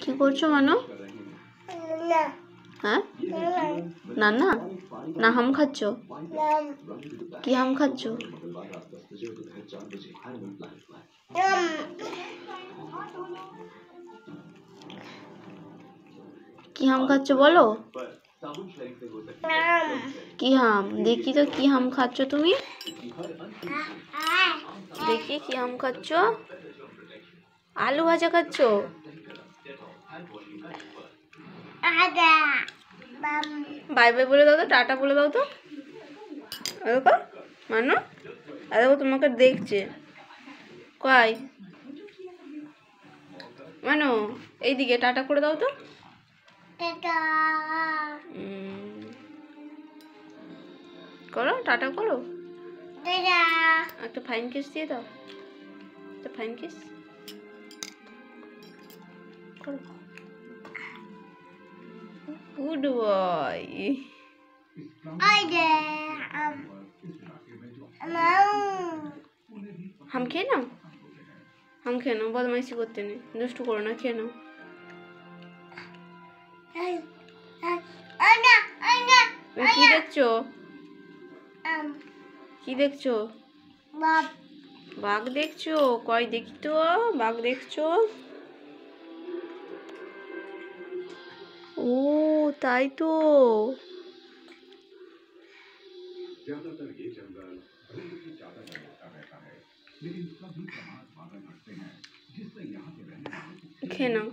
কি করছো মানো? হ্যাঁ, নানা না হাম খাচ্ছ? কি হাম খাচ্ছ? কি হাম খাচ্ছ বলো? কি হাম? দেখি তো কি হাম খাচ্ছ তুমি? দেখি কি হাম খাচ্ছ? আলু ভাজা খাচ্ছ? বাই বাই বলে দাও তো, টাটা বলে দাও তো। দেখো মানো, দেখো তোমাকে দেখছে। কয় মানো, এইদিকে টাটা করে দাও তো। করো, টাটা করো। একটা ফাইন কিস দিয়ে দাও, একটা ফাইন কিস করো। Good boy. হাম খেয়ে নাও, হাম খেয়ে নাও, বদমাইশি করতে নেই, দুষ্টু করো না, খেয়ে নাও। কি দেখছো? কি দেখছো? বাঘ দেখছো? কয় দেখি তো, বাঘ দেখছো? ও তাই তো। খেয়ে নাও।